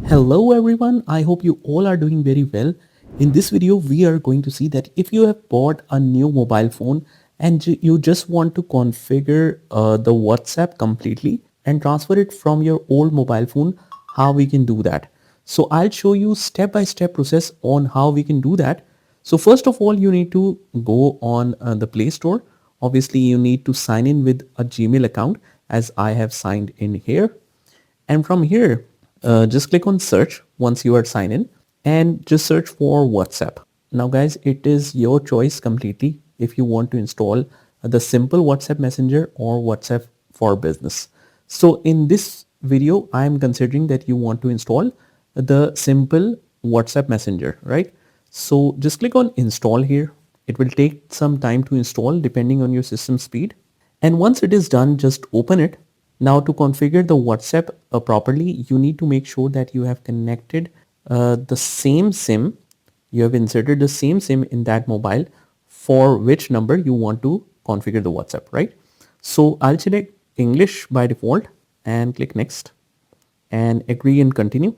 Hello everyone, I hope you all are doing very well. In this video, we are going to see that if you have bought a new mobile phone and you just want to configure the WhatsApp completely and transfer it from your old mobile phone, how we can do that. So I'll show you step-by-step process on how we can do that. So first of all, you need to go on the Play Store. Obviously, you need to sign in with a Gmail account as I have signed in here. And from here, just click on search once you are signed in and just search for WhatsApp. Now guys, it is your choice completely if you want to install the simple WhatsApp Messenger or WhatsApp for business. So in this video, I am considering that you want to install the simple WhatsApp Messenger, right? So just click on install here. It will take some time to install depending on your system speed. And once it is done, just open it. Now to configure the WhatsApp properly, you need to make sure that you have connected the same SIM. You have inserted the same SIM in that mobile for which number you want to configure the WhatsApp, right? So I'll select English by default and click next and agree and continue.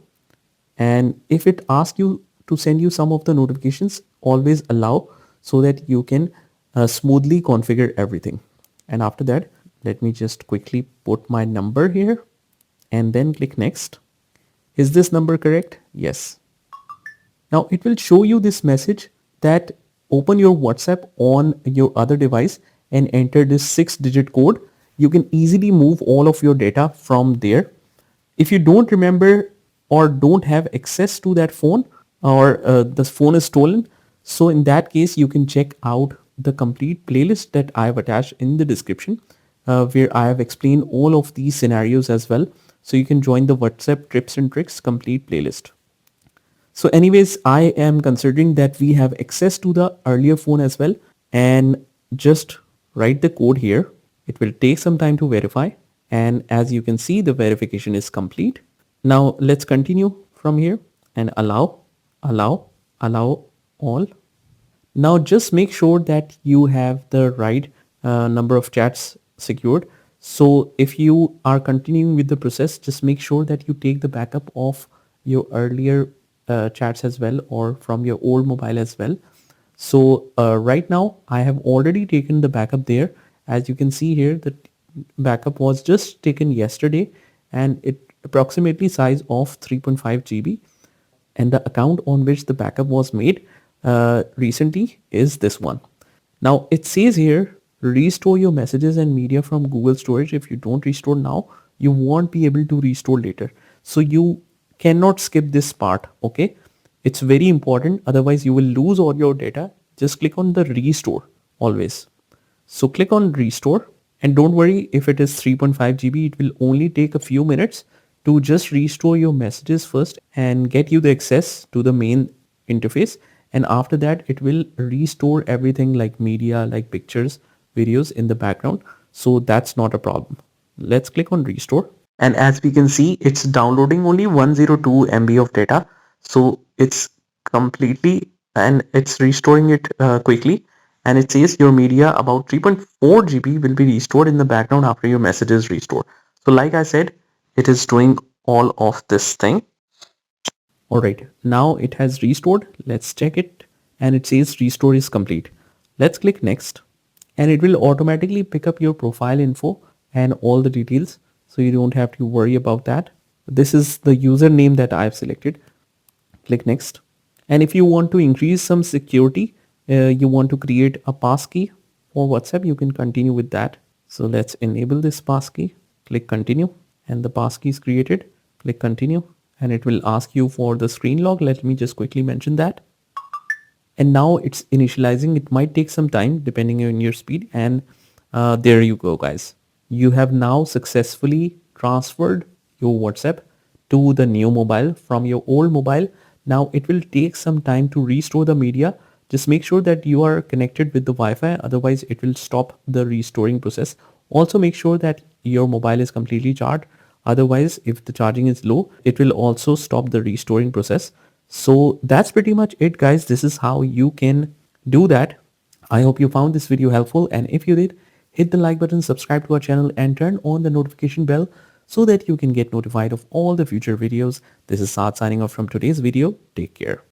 And if it asks you to send you some of the notifications, always allow so that you can smoothly configure everything. And after that, let me just quickly put my number here and then click next. Is this number correct? Yes. Now it will show you this message that open your WhatsApp on your other device and enter this 6-digit code. You can easily move all of your data from there. If you don't remember or don't have access to that phone or the phone is stolen, so in that case you can check out the complete playlist that I have attached in the description where I have explained all of these scenarios as well. So you can join the WhatsApp tips and tricks complete playlist. So anyways, I am considering that we have access to the earlier phone as well, and just write the code here. It will take some time to verify, and as you can see, the verification is complete. Now let's continue from here and allow, allow all. Now just make sure that you have the right number of chats secured. So if you are continuing with the process, just make sure that you take the backup of your earlier chats as well or from your old mobile as well. So right now I have already taken the backup there. As you can see here, the backup was just taken yesterday and it approximately size of 3.5 GB, and the account on which the backup was made recently is this one. Now it says here, restore your messages and media from Google storage. If you don't restore now, you won't be able to restore later. So you cannot skip this part, okay? It's very important, otherwise you will lose all your data. Just click on the restore always. So click on restore, and don't worry if it is 3.5 GB, it will only take a few minutes to just restore your messages first and get you the access to the main interface. And after that, it will restore everything like media, like pictures, videos in the background. So that's not a problem. Let's click on restore. And as we can see, it's downloading only 102 MB of data. So it's completely, and it's restoring it quickly. And it says your media about 3.4 GB will be restored in the background after your message is restored. So like I said, it is doing all of this thing. Alright, now it has restored. Let's check it, and it says restore is complete. Let's click next, and it will automatically pick up your profile info and all the details, so you don't have to worry about that. This is the username that I've selected. Click next. And if you want to increase some security, you want to create a passkey for WhatsApp, you can continue with that. So let's enable this passkey. Click continue, and the passkey is created. Click continue, and it will ask you for the screen log. Let me just quickly mention that. And now it's initializing. It might take some time depending on your speed. And there you go, guys. You have now successfully transferred your WhatsApp to the new mobile from your old mobile. Now it will take some time to restore the media. Just make sure that you are connected with the Wi-Fi, otherwise it will stop the restoring process. Also make sure that your mobile is completely charged. Otherwise, if the charging is low, it will also stop the restoring process. So that's pretty much it, guys. This is how you can do that. I hope you found this video helpful, and if you did, hit the like button, subscribe to our channel, and turn on the notification bell so that you can get notified of all the future videos. This is Saad signing off from today's video. Take care.